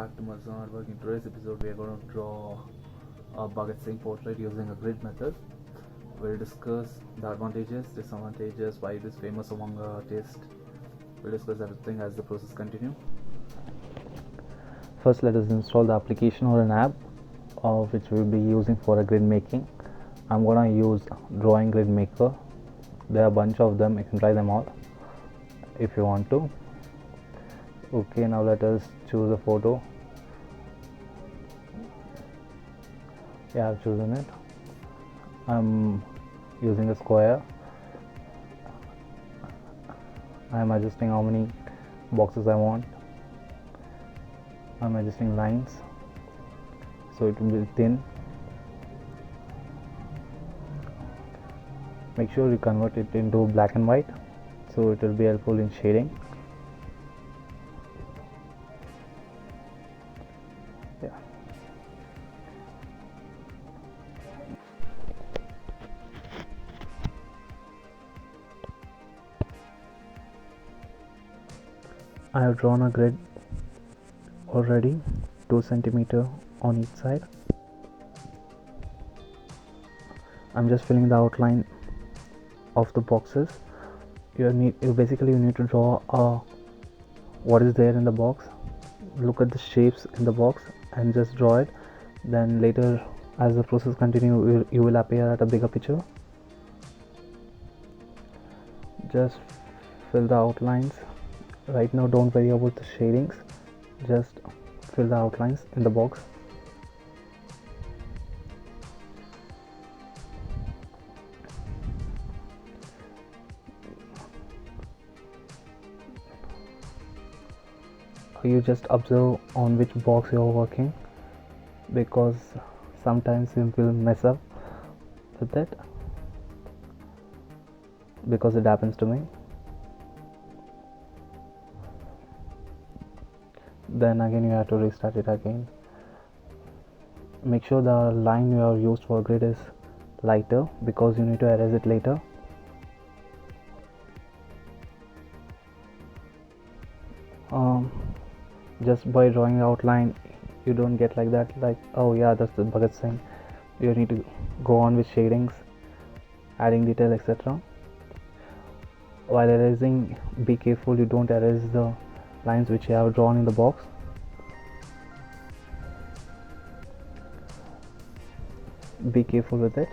back to my Smart Work. In today's episode, we are going to draw a Bhagat Singh portrait using a grid method. We'll discuss the advantages, disadvantages, why it is famous among artists. We'll discuss everything as the process continues. First, let us install the application or an app which we'll be using for a grid making. I'm gonna use Drawing Grid Maker. There are a bunch of them. You can try them all if you want to. Okay, now let us choose a photo. Yeah, I've chosen it. I'm using a square. I'm adjusting how many boxes I want. I'm adjusting lines so it will be thin. Make sure you convert it into black and white so it will be helpful in shading. Yeah. I have drawn a grid already, 2 cm on each side. I'm just filling the outline of the boxes. You need to draw what is there in the box. Look at the shapes in the box and just draw it. Then later, as the process continues, you will appear at a bigger picture. Just fill the outlines. Right now, don't worry about the shadings. Just fill the outlines in the box. You just observe on which box you are working, because sometimes you will mess up with it, because it happens to me. Then again you have to restart it again. Make sure the line you have used for grid is lighter, because you need to erase it later. Just by drawing the outline, you don't get like that, like, oh yeah, that's the Bhagat Singh. You need to go on with shadings, adding detail, etc. While erasing, be careful you don't erase the lines which you have drawn in the box. Be careful with it.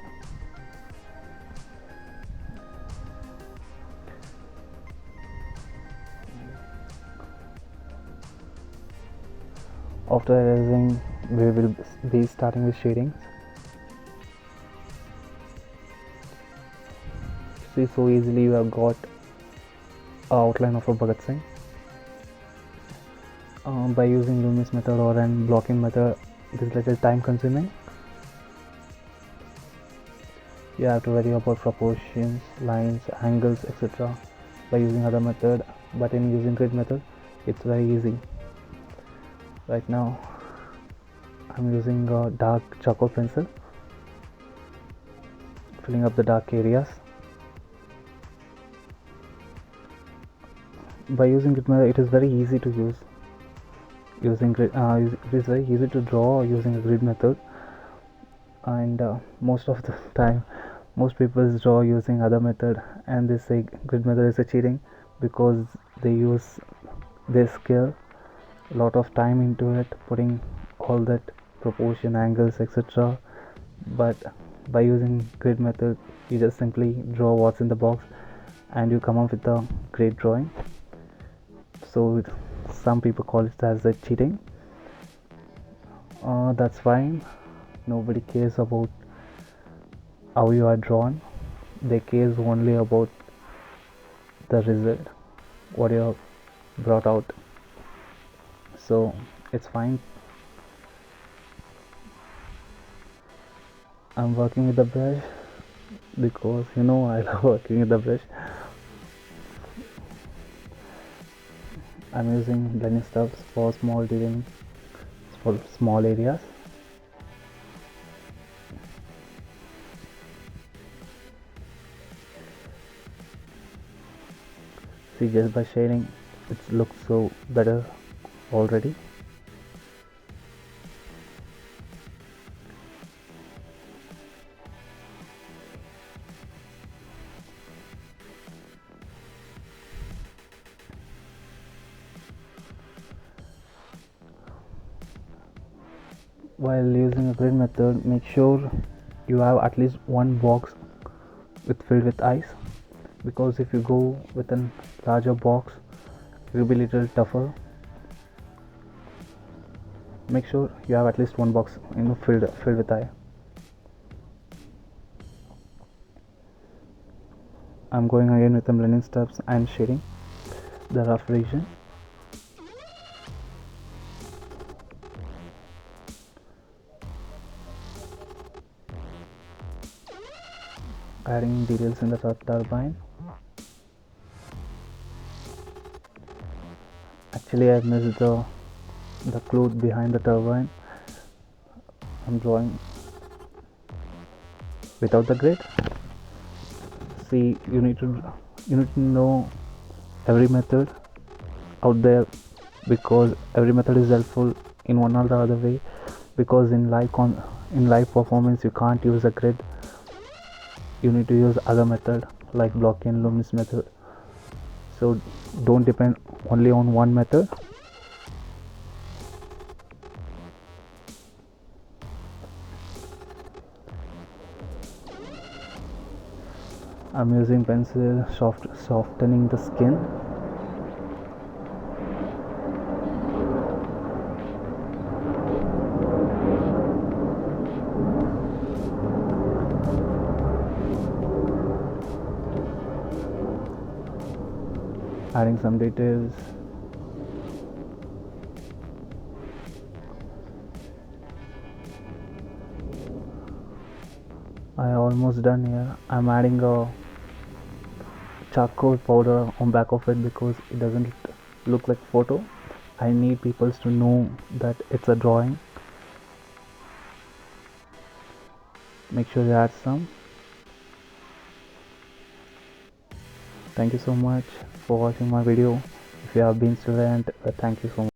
After erasing, we will be starting with shadings. See, so easily you have got an outline of a Bhagat Singh. By using luminous method or an blocking method, it is little time consuming. You have to worry about proportions, lines, angles, etc. by using other method, but in using grid method, it's very easy. Right now, I'm using a dark charcoal pencil, filling up the dark areas. By using grid method, it is very easy to use. It is very easy to draw using a grid method, and most of the time, most people draw using other method, and they say grid method is a cheating because they use their skill, a lot of time into it, putting all that proportion, angles, etc. But by using grid method, you just simply draw what's in the box and you come up with a great drawing. So some people call it as a cheating. That's fine. Nobody cares about how you are drawn. They care only about the result, what you have brought out. So it's fine. I'm working with the brush because I love working with the brush. I'm using blending stuffs for small detailing, for small areas. See, just by shading, it looks so better already. while using a grid method, make sure you have at least one box filled with ice, because if you go with a larger box it will be a little tougher. Make sure you have at least one box filled with ice. I'm going again with the blending steps and shading the rough region. Adding details in the turbine. Actually, I missed the clue behind the turbine. I'm drawing without the grid. See, you need to know every method out there, because every method is helpful in one or the other way. Because in live performance you can't use a grid. You need to use other method like blocky and luminous method. So don't depend only on one method. I'm using pencil softening the skin. Adding some details. I almost done here. I'm adding a charcoal powder on back of it because it doesn't look like photo. I need people to know that it's a drawing. Make sure you add some. Thank you so much for watching my video. If you have been student, thank you so much.